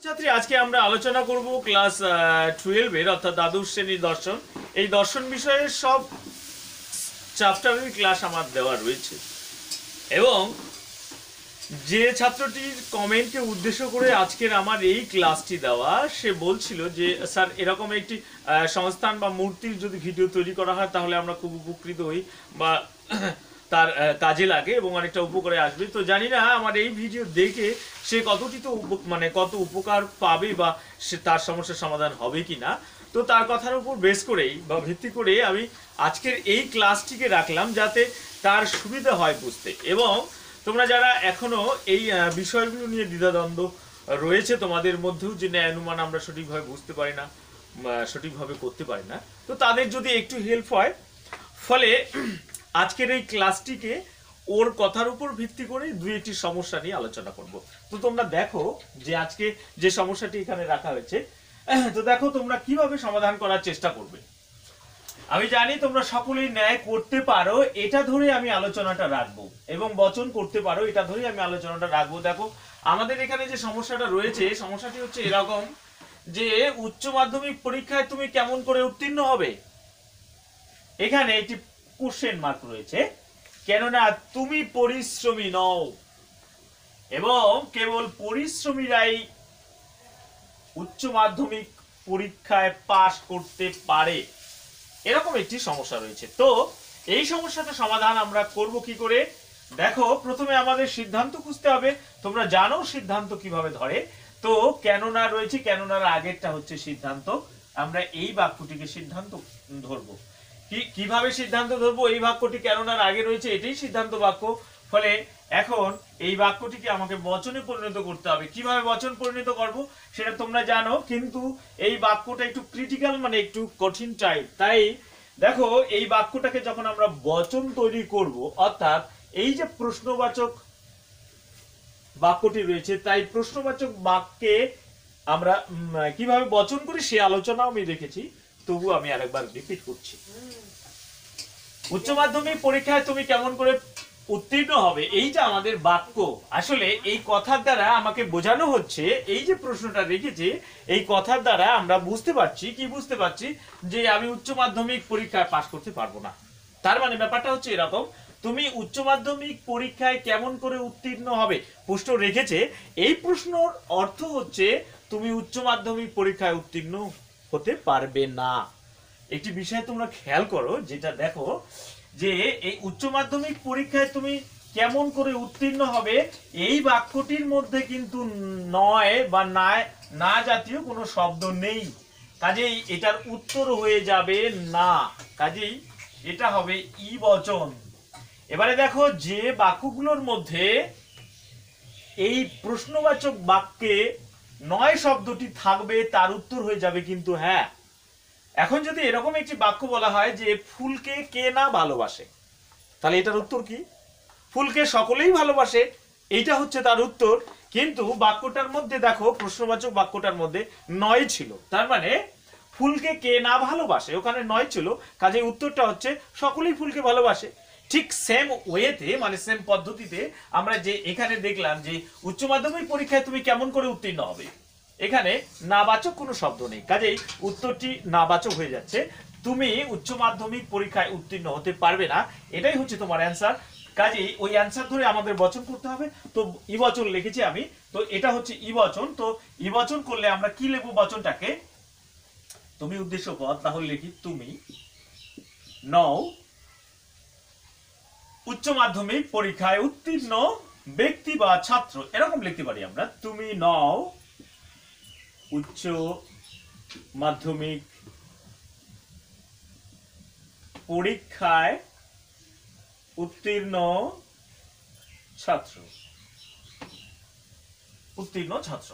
ছাত্রী আজকে আমরা আলোচনা করব ক্লাস 12 এর অর্থাৎ দ্বাদশ শ্রেণীর দর্শন। এই দর্শন বিষয়ের সব চ্যাপ্টারের ক্লাস আমার দেওয়া রয়েছে এবং যে ছাত্রটির কমেন্টকে উদ্দেশ্য করে আজকের আমার এই ক্লাসটি দেওয়া, সে বলছিল যে স্যার এরকম একটি সংস্থান বা মূর্তির যদি ভিডিও তৈরি করা হয় তাহলে আমরা খুব উপকৃত হই বা তার কাজে লাগে এবং অনেকটা উপকারে আসবে। তো জানি না আমার এই ভিডিও দেখে সে কতটি তো কত উপকার পাবে বা সে তার সমস্যার সমাধান হবে কি না। তো তার কথার উপর বেস করেই বা ভিত্তি করে আমি আজকের এই ক্লাসটিকে রাখলাম যাতে তার সুবিধা হয় বুঝতে। এবং তোমরা যারা এখনো এই বিষয়গুলো নিয়ে দ্বিধাদ্বন্দ্ব রয়েছে তোমাদের মধ্যেও, যে ন্যায় অনুমান আমরা সঠিকভাবে বুঝতে পারি না, সঠিকভাবে করতে পারি না, তো তাদের যদি একটু হেল্প হয়, ফলে আজকের এই ক্লাসটিকে ওর কথার উপর ভিত্তি করে দুই একটি সমস্যা নিয়ে আলোচনা করব। তো তোমরা দেখো যে আজকে যে সমস্যাটি এখানে রাখা হয়েছে, তো দেখো তোমরা কিভাবে সমাধান করার চেষ্টা করবে। আমি জানি তোমরা সকলেই ন্যায় করতে পারো, এটা ধরে আমি আলোচনাটা রাখবো, এবং বচন করতে পারো, এটা ধরে আমি আলোচনাটা রাখবো। দেখো আমাদের এখানে যে সমস্যাটা রয়েছে, সমস্যাটি হচ্ছে এরকম যে উচ্চ মাধ্যমিক পরীক্ষায় তুমি কেমন করে উত্তীর্ণ হবে। এখানে একটি কোশ্চেন মার্ক রয়েছে, কেননা তুমি পরিশ্রমী নও এবং কেবল পরিশ্রমীরাই উচ্চ মাধ্যমিক পরীক্ষায় পাশ করতে পারে, এরকম একটি সমস্যা রয়েছে। তো এই সমস্যাটা সমাধান আমরা করব কি করে। দেখো প্রথমে আমাদের সিদ্ধান্ত খুঁজতে হবে। তোমরা জানো সিদ্ধান্ত কিভাবে ধরে। তো কেননা রয়েছে, কেননার আগেরটা হচ্ছে সিদ্ধান্ত। আমরা এই বাক্যটিকে সিদ্ধান্ত ধরবো। কিভাবে সিদ্ধান্ত ধরবো? এই বাক্যটি কেননার আগে রয়েছে, এটাই সিদ্ধান্ত বাক্য। ফলে এখন এই বাক্যটিকে আমাকে বচনে পরিণত করতে হবে। কিভাবে বচন পরিণত করব সেটা তোমরা জানো, কিন্তু এই বাক্যটা একটু ক্রিটিক্যাল, একটু কঠিন টাইপ। তাই দেখো এই বাক্যটাকে যখন আমরা বচন তৈরি করব, অর্থাৎ এই যে প্রশ্নবাচক বাক্যটি রয়েছে, তাই প্রশ্নবাচক বাক্যে আমরা কিভাবে বচন করি সে আলোচনা আমি রেখেছি, তবু আমি আরেকবার রিপিট করছি। উচ্চ মাধ্যমিক পরীক্ষায় তুমি কেমন করে উত্তীর্ণ হবে, এইটা আমাদের বাক্য। আসলে এই কথার দ্বারা আমাকে বোঝানো হচ্ছে, এই যে প্রশ্নটা রেখেছে এই কথার দ্বারা আমরা বুঝতে পারছি, কি বুঝতে পারছি, যে আমি উচ্চ মাধ্যমিক পরীক্ষায় পাশ করতে পারবো না। তার মানে ব্যাপারটা হচ্ছে এরকম, তুমি উচ্চ মাধ্যমিক পরীক্ষায় কেমন করে উত্তীর্ণ হবে প্রশ্ন রেখেছে। এই প্রশ্নর অর্থ হচ্ছে তুমি উচ্চ মাধ্যমিক পরীক্ষায় উত্তীর্ণ হতে পারবে না। একটি বিষয় তোমরা খেয়াল করো, যেটা দেখো যে এই উচ্চ মাধ্যমিক পরীক্ষায় তুমি কেমন করে উত্তীর্ণ হবে, এই বাক্যটির মধ্যে কিন্তু নয় বা না জাতীয় কোনো শব্দ নেই। কাজেই এটার উত্তর হয়ে যাবে না। কাজেই এটা হবে ই বচন। এবারে দেখো যে বাক্যগুলোর মধ্যে এই প্রশ্নবাচক বাক্যে নয় শব্দটি থাকবে তার উত্তর হয়ে যাবে কিন্তু হ্যাঁ। এখন যদি এরকম একটি বাক্য বলা হয় যে ফুলকে কে না ভালোবাসে, তাহলে এটার উত্তর কি? ফুলকে সকলেই ভালোবাসে, এইটা হচ্ছে তার উত্তর। কিন্তু বাক্যটার মধ্যে দেখো প্রশ্নবাচক বাক্যটার মধ্যে নয় ছিল, তার মানে ফুলকে কে না ভালোবাসে, ওখানে নয় ছিল। কাজে উত্তরটা হচ্ছে সকলেই ফুলকে ভালোবাসে। ঠিক সেম ওয়েতে, সেম পদ্ধতিতে আমরা যে এখানে দেখলাম যে উচ্চ মাধ্যমিক পরীক্ষায় তুমি কেমন করে উত্তীর্ণ হবে, এখানে নাবাচক কোনো শব্দ নেই, কাজেই উত্তরটি নাবাচক হয়ে যাচ্ছে। তুমি উচ্চ মাধ্যমিক পরীক্ষায় উত্তীর্ণ হতে পারবে না, এটাই হচ্ছে তোমার অ্যান্সার। কাজেই ওই অ্যান্সার ধরে আমাদের বচন করতে হবে। তো ই বচন লিখেছি আমি, তো এটা হচ্ছে ই বচন। তো ই বচন করলে আমরা কি লিখবো বচনটাকে? তুমি উদ্দেশ্য পদ, তাহলে লিখি তুমি নও উচ্চ মাধ্যমিক পরীক্ষায় উত্তীর্ণ ব্যক্তি বা ছাত্র, এরকম লিখতে পারি আমরা। তুমি নও উচ্চ মাধ্যমিক পরীক্ষায় উত্তীর্ণ ছাত্র, উত্তীর্ণ ছাত্র।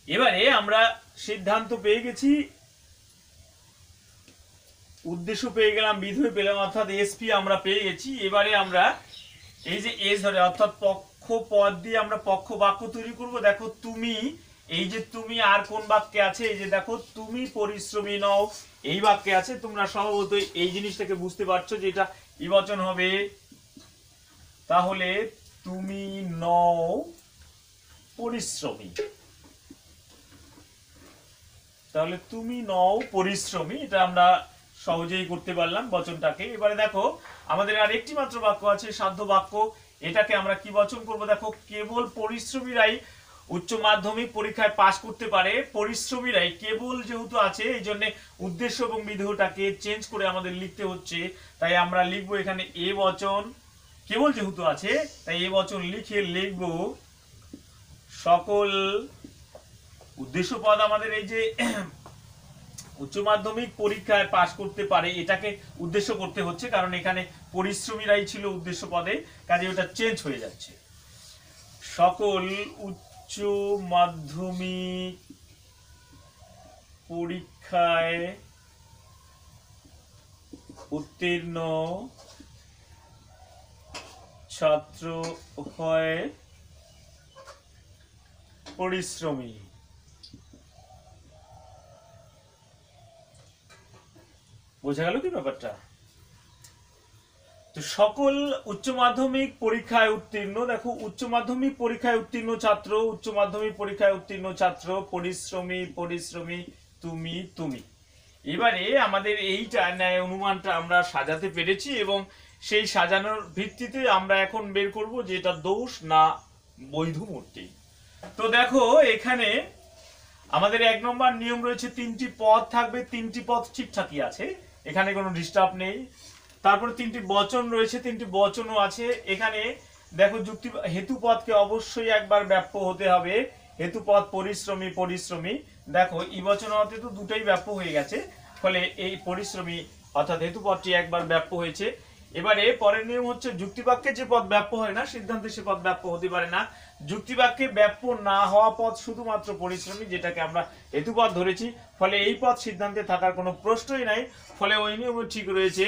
এবারে আমরা সিদ্ধান্ত পেয়ে গেছি, উদ্দেশ্য পেয়ে গেলাম, বিধেয় পেলাম, অর্থাৎ এসপি আমরা পেয়ে গেছি। এবারে আমরা এই যে এস ধরে অর্থাৎ পক্ষ পদ দিয়ে আমরা পক্ষ বাক্য তৈরি করব। দেখো তুমি, এই যে তুমি আর কোন বাক্যে আছে, এই যে দেখো তুমি পরিশ্রমী নও এই বাক্যে আছে। তোমরা স্বভাবতই এই জিনিসটাকে বুঝতে পারছো যে এটা ই বচন হবে। তাহলে তুমি নও পরিশ্রমী। তাহলে তুমি নও পরিশ্রমী, এটা আমরা সহজেই করতে পারলাম বচনটাকে। এবারে দেখো আমাদের আর একটি মাত্র বাক্য আছে, সাধ্য বাক্য। এটাকে আমরা কি বচন করব? দেখো, কেবল পরিশ্রমীরাই উচ্চ মাধ্যমিক পরীক্ষায় পাশ করতে পারে। পরিশ্রমীরাই কেবল যেহেতু আছে, এই জন্য উদ্দেশ্য এবং বিধেয়টাকে চেঞ্জ করে আমাদের লিখতে হচ্ছে। তাই আমরা লিখবো এখানে এ বচন, কেবল যেহেতু আছে তাই এ বচন লিখে লিখবো সকল উদ্দেশ্য পদ আমাদের এই যে উচ্চ মাধ্যমিক পরীক্ষায় পাশ করতে পারে, এটাকে উদ্দেশ্য করতে হচ্ছে, কারণ এখানে পরিশ্রমীরাই ছিল উদ্দেশ্য পদে, কাজে ওটা চেঞ্জ হয়ে যাচ্ছে। সকল উচ্চ মাধ্যমিক পরীক্ষায় উত্তীর্ণ ছাত্র হয় পরিশ্রমী। বোঝা গেল কি ব্যাপারটা? তো সকল উচ্চ মাধ্যমিক পরীক্ষায় উত্তীর্ণ, দেখো উচ্চ মাধ্যমিক পরীক্ষায় উত্তীর্ণ ছাত্র, উচ্চ মাধ্যমিক পরীক্ষায় উত্তীর্ণ ছাত্র, পরিশ্রমী, পরিশ্রমী, তুমি, তুমি। এবারে আমাদের এইটা ন্যায় অনুমানটা আমরা সাজাতে পেরেছি, এবং সেই সাজানোর ভিত্তিতে আমরা এখন বের করব যে এটা দোষ না বৈধ মূর্তি। তো দেখো এখানে আমাদের 1 নম্বর নিয়ম রয়েছে, 3টি পদ থাকবে, 3টি পদ ঠিকঠাকই আছে, এখানে কোনো ডিস্টার্ব নেই। তারপরে 3টি বচন রয়েছে, 3টি বচনও আছে। এখানে দেখো যুক্তি হেতু পদকে অবশ্যই একবার ব্যাপ্য হতে হবে। হেতু পদ পরিশ্রমী, পরিশ্রমী, দেখো ই বচন হতে তো দুটোই ব্যাপ্য হয়ে গেছে, ফলে এই পরিশ্রমী অর্থাৎ হেতু পদটি একবার ব্যাপ্য হয়েছে। এবারে পরের নিয়ম হচ্ছে, যুক্তিবাক্যে যে পদ ব্যাপ্য হয় না, সিদ্ধান্তে সে পদ ব্যাপ্য হতে পারে না। যুক্তিবাক্যে ব্যাপ্য না হওয়া পদ শুধুমাত্র পরিশ্রমী, যেটাকে আমরা হেতু পদ ধরেছি, ফলে এই পদ সিদ্ধান্তে থাকার কোনো প্রশ্নই নাই, ফলে ওই নিয়ম ঠিক রয়েছে।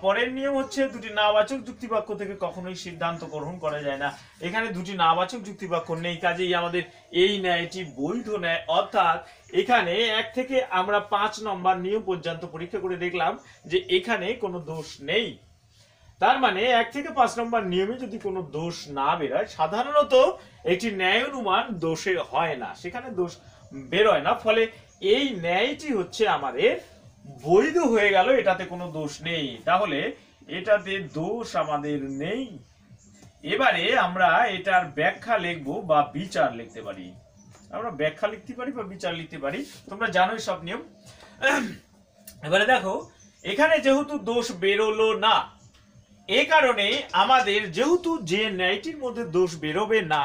পরের নিয়ম হচ্ছে, দুটি নাবাচক যুক্তিবাক্য থেকে কখনোই সিদ্ধান্ত গ্রহণ করা যায় না। এখানে দুটি নাবাচক যুক্তিবাক্য নেই, কাজেই আমাদের এই ন্যায়টি বৈধ ন্যায়। অর্থাৎ এখানে 1 থেকে আমরা 5 নম্বর নিয়ম পর্যন্ত পরীক্ষা করে দেখলাম যে এখানে কোনো দোষ নেই। তার মানে 1 থেকে 5 নম্বর নিয়মে যদি কোনো দোষ না বেরোয়, সাধারণত এটি ন্যায় অনুমান দোষে হয় না, সেখানে দোষ বেরোয় না, ফলে এই ন্যায়টি হচ্ছে আমাদের বৈধ হয়ে গেল, এটাতে কোনো দোষ নেই। তাহলে এটাতে দোষ আমাদের নেই। এবারে আমরা এটার ব্যাখ্যা লিখবো বা বিচার লিখতে পারি। আমরা ব্যাখ্যা লিখতে পারি বা বিচার লিখতে পারি, তোমরা জানোই সব নিয়ম। এবারে দেখো এখানে যেহেতু দোষ বেরোলো না, এই কারণে আমাদের যেহেতু যে ন্যায়টির মধ্যে দোষ বেরোবে না,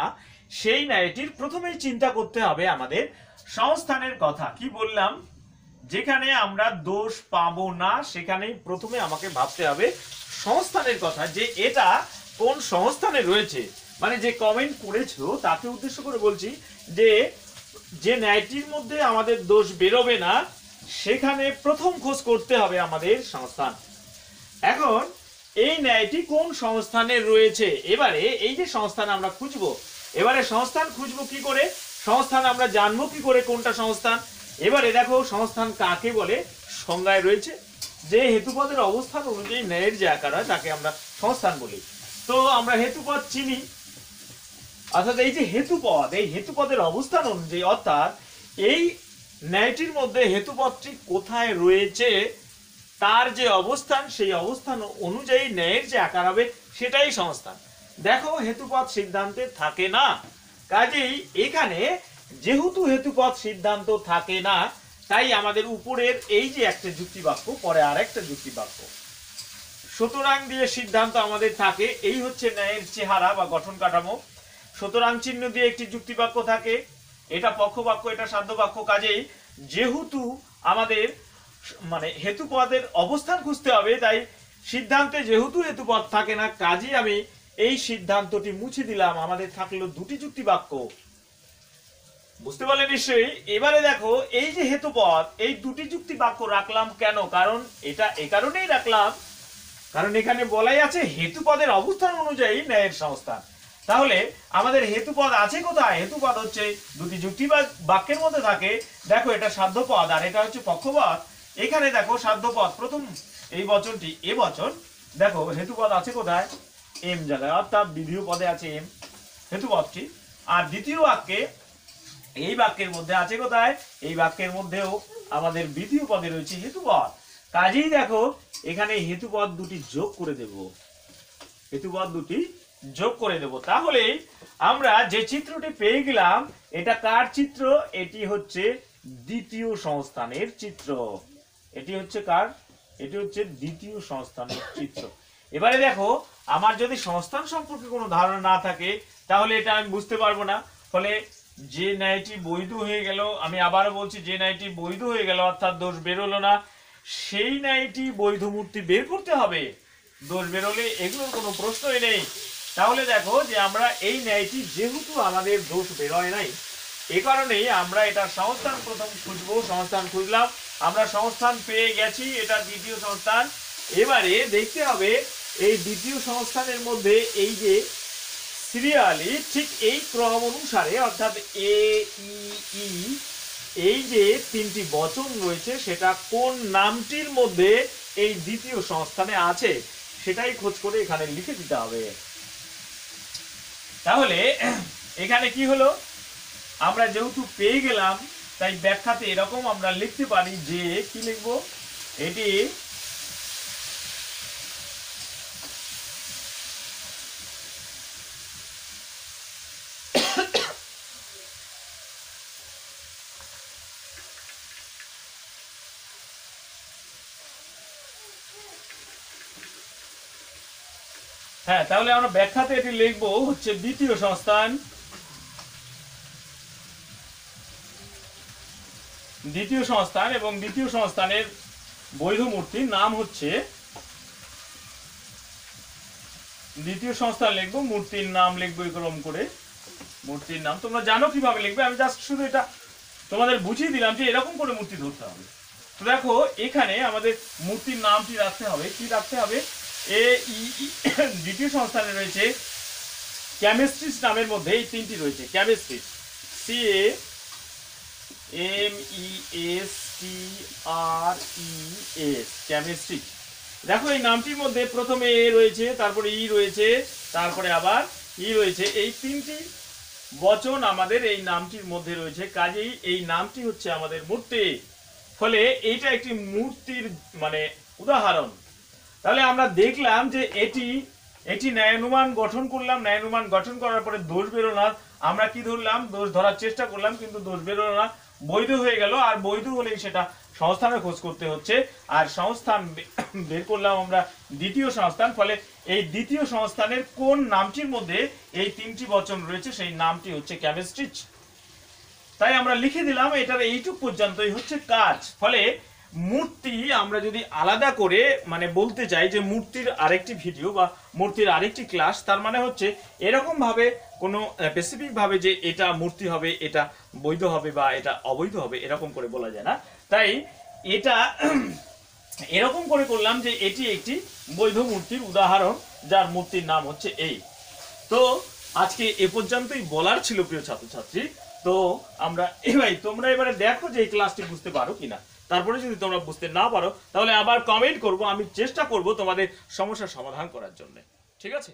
সেই ন্যায়টির প্রথমেই চিন্তা করতে হবে আমাদের সংস্থানের কথা। কি বললাম? যেখানে আমরা দোষ পাবো না, সেখানেই প্রথমে আমাকে ভাবতে হবে সংস্থানের কথা, যে এটা কোন সংস্থানে রয়েছে। মানে যে কমেন্ট করেছো তাকে উদ্দেশ্য করে বলছি, যে ন্যায়টির মধ্যে আমাদের দোষ বেরোবে না, সেখানে প্রথম খোঁজ করতে হবে আমাদের সংস্থান। এখন এই ন্যায়টি কোন সংস্থানে রয়েছে, এবারে এই যে সংস্থান আমরা খুঁজবো, এবারে সংস্থান খুঁজবো কি করে, সংস্থান আমরা জানবো কি করে কোনটা সংস্থান। এবারে দেখো সংস্থান কাকে বলে, সংজ্ঞায় রয়েছে যে হেতুপদের অবস্থান অনুযায়ী ন্যায়ের যে আকার হয় তাকে আমরা সংস্থান বলি। তো আমরা হেতুপদ চিনি, অর্থাৎ এই যে হেতুপদ, এই হেতুপদের অবস্থান অনুযায়ী, অর্থাৎ এই ন্যায়টির মধ্যে হেতুপদটি কোথায় রয়েছে তার যে অবস্থান, সেই অবস্থান অনুযায়ী ন্যায়ের যে আকার হবে সেটাই সংস্থান। দেখো হেতুপদ সিদ্ধান্তে থাকে না, কাজেই এখানে যেহেতু হেতুপদ সিদ্ধান্ত থাকে না, তাই আমাদের উপরের এই যে একটা যুক্তিবাক্য, পরে আরেকটা যুক্তিবাক্য, সুতরাং দিয়ে সিদ্ধান্ত আমাদের থাকে। এই হচ্ছে ন্যায়ের চেহারা বা গঠন কাঠামো। সুতরাং চিহ্ন দিয়ে একটি যুক্তিবাক্য থাকে, এটা পক্ষবাক্য, এটা সাধ্য বাক্য। কাজেই যেহেতু আমাদের মানে হেতুপদের অবস্থান খুঁজতে হবে, তাই সিদ্ধান্তে যেহেতু হেতুপদ থাকে না, কাজেই আমি এই সিদ্ধান্তটি মুছে দিলাম, আমাদের থাকলো দুটি যুক্তিবাক্য। বুঝতে পারলে নিশ্চয়ই? এবারে দেখো এই যে হেতুপদ, এই দুটি যুক্তি বাক্য রাখলাম কেন? কারণ এটা এই কারণেই রাখলাম, কারণ এখানে বলাই আছে হেতুপদের অবস্থান অনুযায়ী ন্যায়ের সংস্থান। তাহলে আমাদের হেতুপদ আছে কোথায়? হেতুপদ হচ্ছে দুটি যুক্তি বাক্যের মধ্যে থাকে। দেখো এটা সাধ্যপদ আর এটা হচ্ছে পক্ষপদ। এখানে দেখো সাধ্যপদ প্রথম এই বচনটি এ বচন, দেখো হেতুপদ আছে কোথায়? এম জায়গায়, অর্থাৎ বিধেয় পদে আছে এম হেতুপদটি। আর দ্বিতীয় বাক্যে এই বাক্যের মধ্যে আছে কোথায়, এই বাক্যের মধ্যেও আমাদের দ্বিতীয় পদে রয়েছে হেতুপদ। কাজেই দেখো এখানে হেতুপদ দুটি যোগ করে দেব, হেতুপদ দুটি যোগ করে দেব। তাহলে আমরা যে চিত্রটি পেয়ে গেলাম, এটা কার চিত্র? এটি হচ্ছে দ্বিতীয় সংস্থানের চিত্র। এটি হচ্ছে কার? এটি হচ্ছে দ্বিতীয় সংস্থানের চিত্র। এবারে দেখো, আমার যদি সংস্থান সম্পর্কে কোনো ধারণা না থাকে তাহলে এটা আমি বুঝতে পারবো না। ফলে যে ন্যায়টি বৈধ হয়ে গেল, আমি আবারও বলছি, যে ন্যায়টি বৈধ হয়ে গেল অর্থাৎ দোষ বেরোলো না, সেই ন্যায়টি বৈধ মূর্তি বের করতে হবে। দোষ বেরোলে এগুলোর কোনো প্রশ্নই নেই। তাহলে দেখো যে আমরা এই ন্যায়টি যেহেতু আমাদের দোষ বেরোয় নাই, এ কারণেই আমরা এটা সংস্থান প্রথম খুঁজবো। সংস্থান খুঁজলাম, আমরা সংস্থান পেয়ে গেছি, এটা দ্বিতীয় সংস্থান। এবারে দেখতে হবে এই দ্বিতীয় সংস্থানের মধ্যে এই যে সিরিয়ালি ঠিক এই ক্রম অনুসারে অর্থাৎ এ ই ই, এই যে তিনটি বচন রয়েছে সেটা কোন নামটির মধ্যে এই দ্বিতীয় সংস্থানে আছে সেটাই খোঁজ করে এখানে লিখে দিতে হবে। তাহলে এখানে কি হলো, আমরা যেহেতু পেয়ে গেলাম তাই ব্যাখ্যাতে এরকম আমরা লিখতে পারি যে, কি লিখবো, এটি হ্যাঁ, তাহলে আমরা ব্যাখ্যাতে এটি লিখবো হচ্ছে দ্বিতীয় সংস্থান। দ্বিতীয় সংস্থান এবং দ্বিতীয় সংস্থানের বৈধ মূর্তির নাম হচ্ছে, দ্বিতীয় সংস্থান লিখবো, মূর্তির নাম লিখবো এরকম করে, মূর্তির নাম। তোমরা জানো কিভাবে লিখবে, আমি জাস্ট শুধু এটা তোমাদের বুঝিয়ে দিলাম যে এরকম করে মূর্তি ধরতে হবে। তো দেখো এখানে আমাদের মূর্তির নামটি রাখতে হবে, কি রাখতে হবে, এ ই, দ্বিতীয় সংস্থানে রয়েছে কেমিস্ট্রিস নামের মধ্যে এই তিনটি রয়েছে, chemistries, C A M E S T R E S, chemistry. দেখো এই নামটির মধ্যে প্রথমে এ রয়েছে, তারপরে ই রয়েছে, তারপরে আবার ই রয়েছে, এই তিনটি বচন আমাদের এই নামটির মধ্যে রয়েছে। কাজেই এই নামটি হচ্ছে আমাদের মূর্তি। ফলে এইটা একটি মূর্তির মানে উদাহরণ। তাহলে আমরা দেখলাম যে এটি ন্যায়ানুমান গঠন করলাম, ন্যায়ানুমান গঠন করার পরে দোষ বেরোলো না। আমরা কি ধরলাম, দোষ ধরার চেষ্টা করলাম কিন্তু দোষ বেরোলো না, বৈধ হয়ে গেল। আর বৈধ হলেই সেটা সংস্থানে খোঁজ করতে হচ্ছে, আর সংস্থান বের করলাম আমরা দ্বিতীয় সংস্থান। ফলে এই দ্বিতীয় সংস্থানের কোন নামটির মধ্যে এই তিনটি বচন রয়েছে সেই নামটি হচ্ছে কেমিস্ট্রিচ। তাই আমরা লিখে দিলাম, এটার এইটুক পর্যন্তই হচ্ছে কাজ। ফলে মূর্তি আমরা যদি আলাদা করে মানে বলতে চাই যে মূর্তির আরেকটি ভিডিও বা মূর্তির আরেকটি ক্লাস, তার মানে হচ্ছে এরকম ভাবে কোনো স্পেসিফিক ভাবে যে এটা মূর্তি হবে, এটা বৈধ হবে বা এটা অবৈধ হবে এরকম করে বলা যায় না। তাই এটা এরকম করে করলাম যে এটি একটি বৈধ মূর্তির উদাহরণ, যার মূর্তির নাম হচ্ছে এই। তো আজকে এ পর্যন্তই বলার ছিল প্রিয় ছাত্রছাত্রী। তো তোমরা এবারে দেখো যে এই ক্লাসটি বুঝতে পারো কিনা। তারপরে যদি তোমরা বুঝতে না পারো তাহলে আবার কমেন্ট করবো, আমি চেষ্টা করব তোমাদের সমস্যার সমাধান করার জন্য। ঠিক আছে।